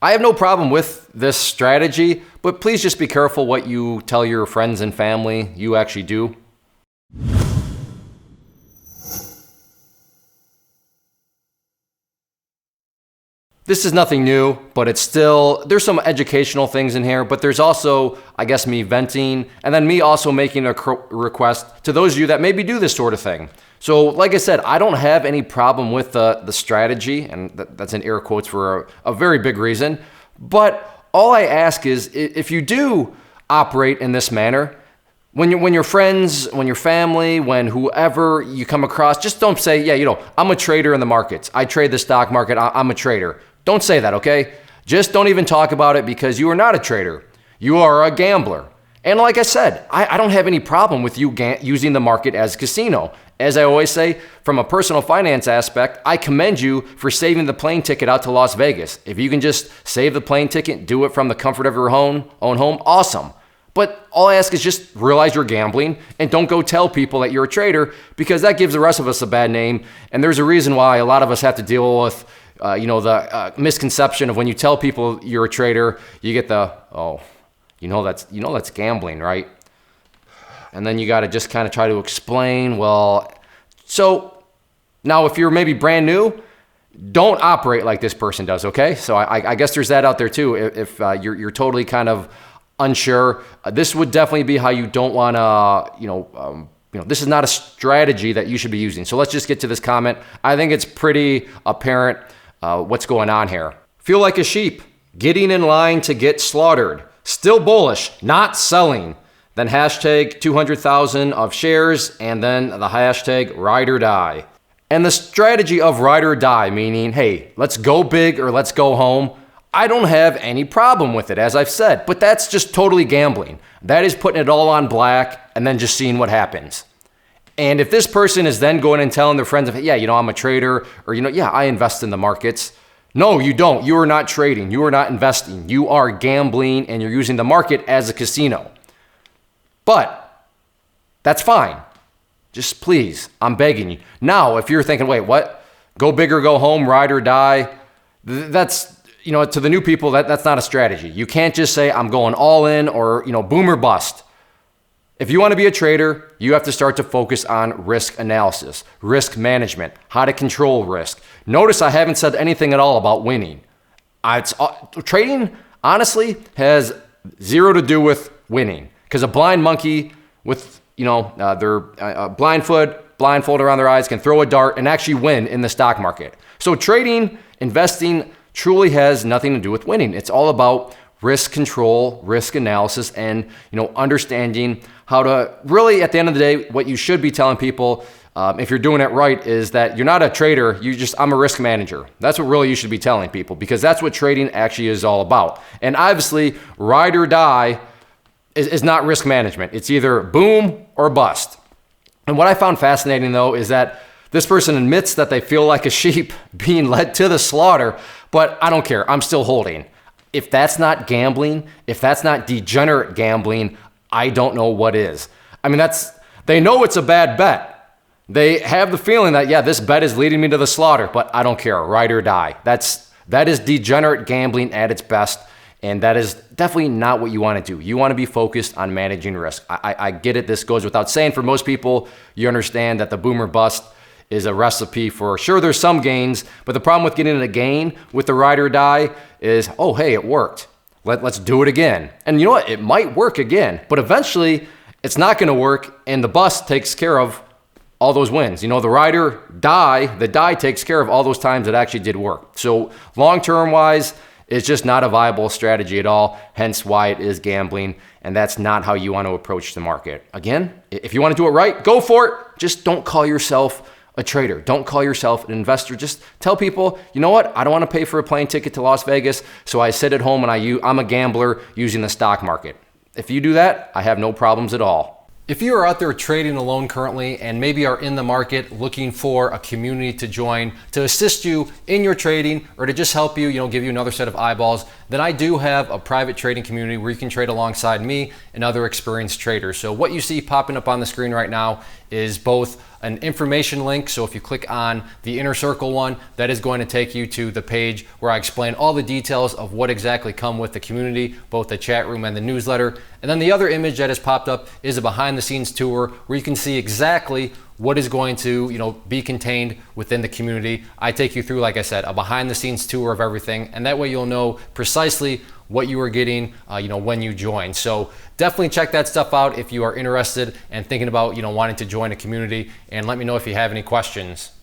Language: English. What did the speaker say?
I have no problem with this strategy, but please just be careful what you tell your friends and family you actually do. This is nothing new, but there's some educational things in here, but there's also, I guess, me venting, and then me also making a request to those of you that maybe do this sort of thing. So like I said, I don't have any problem with the strategy, and that's in air quotes for a very big reason, but all I ask is if you do operate in this manner, when your friends, when your family, when whoever you come across, just don't say, yeah, I'm a trader in the markets. I trade the stock market. I'm a trader. Don't say that, okay? Just don't even talk about it because you are not a trader. You are a gambler. And like I said, I don't have any problem with you using the market as a casino. As I always say, from a personal finance aspect, I commend you for saving the plane ticket out to Las Vegas. If you can just save the plane ticket, do it from the comfort of your own home, awesome. But all I ask is just realize you're gambling and don't go tell people that you're a trader because that gives the rest of us a bad name. And there's a reason why a lot of us have to deal with the misconception of when you tell people you're a trader, you get that's gambling, right? And then you got to just kind of try to explain, so now if you're maybe brand new, don't operate like this person does, okay? So I guess there's that out there too. If you're totally kind of unsure, this would definitely be how you don't want to, this is not a strategy that you should be using. So let's just get to this comment. I think it's pretty apparent what's going on here. Feel like a sheep, getting in line to get slaughtered. Still bullish, not selling. Then hashtag 200,000 of shares, and then the hashtag ride or die. And the strategy of ride or die, meaning, hey, let's go big or let's go home. I don't have any problem with it, as I've said, but that's just totally gambling. That is putting it all on black and then just seeing what happens. And if this person is then going and telling their friends, I'm a trader, or, I invest in the markets. No, you don't. You are not trading. You are not investing. You are gambling and you're using the market as a casino. But that's fine. Just please, I'm begging you. Now, if you're thinking, wait, what? Go big or go home, ride or die. That's, to the new people, that's not a strategy. You can't just say, I'm going all in or, boom or bust. If you want to be a trader, you have to start to focus on risk analysis, risk management, how to control risk. Notice I haven't said anything at all about winning. Trading, honestly, has zero to do with winning. Because a blind monkey with, their blindfold around their eyes can throw a dart and actually win in the stock market. So trading, investing truly has nothing to do with winning. It's all about risk control, risk analysis, and understanding how to really, at the end of the day, what you should be telling people, if you're doing it right, is that you're not a trader, I'm a risk manager. That's what really you should be telling people, because that's what trading actually is all about. And obviously, ride or die is not risk management. It's either boom or bust. And what I found fascinating, though, is that this person admits that they feel like a sheep being led to the slaughter, but I don't care. I'm still holding. If that's not gambling, if that's not degenerate gambling, I don't know what is. I mean, they know it's a bad bet. They have the feeling that, this bet is leading me to the slaughter, but I don't care, ride or die. That is degenerate gambling at its best, and that is definitely not what you want to do. You want to be focused on managing risk. I get it. This goes without saying. For most people, you understand that the boom or bust is a recipe for sure. There's some gains, but the problem with getting a gain with the ride or die is, oh, hey, it worked. Let's do it again. And you know what? It might work again, but eventually it's not going to work, and the bust takes care of all those wins. The ride or die, the die takes care of all those times it actually did work. So long-term wise, it's just not a viable strategy at all, hence why it is gambling, and that's not how you want to approach the market. Again, if you want to do it right, go for it. Just don't call yourself a trader. Don't call yourself an investor. Just tell people, you know what? I don't want to pay for a plane ticket to Las Vegas, so I sit at home and I'm a gambler using the stock market. If you do that, I have no problems at all. If you are out there trading alone currently and maybe are in the market looking for a community to join to assist you in your trading or to just help you, give you another set of eyeballs, then I do have a private trading community where you can trade alongside me and other experienced traders. So what you see popping up on the screen right now is both an information link. So if you click on the inner circle one, that is going to take you to the page where I explain all the details of what exactly come with the community, both the chat room and the newsletter. And then the other image that has popped up is a behind the scenes tour where you can see exactly what is going to be contained within the community. I take you through, like I said, a behind the scenes tour of everything, and that way you'll know precisely what you are getting when you join. So definitely check that stuff out if you are interested and thinking about wanting to join a community, and let me know if you have any questions.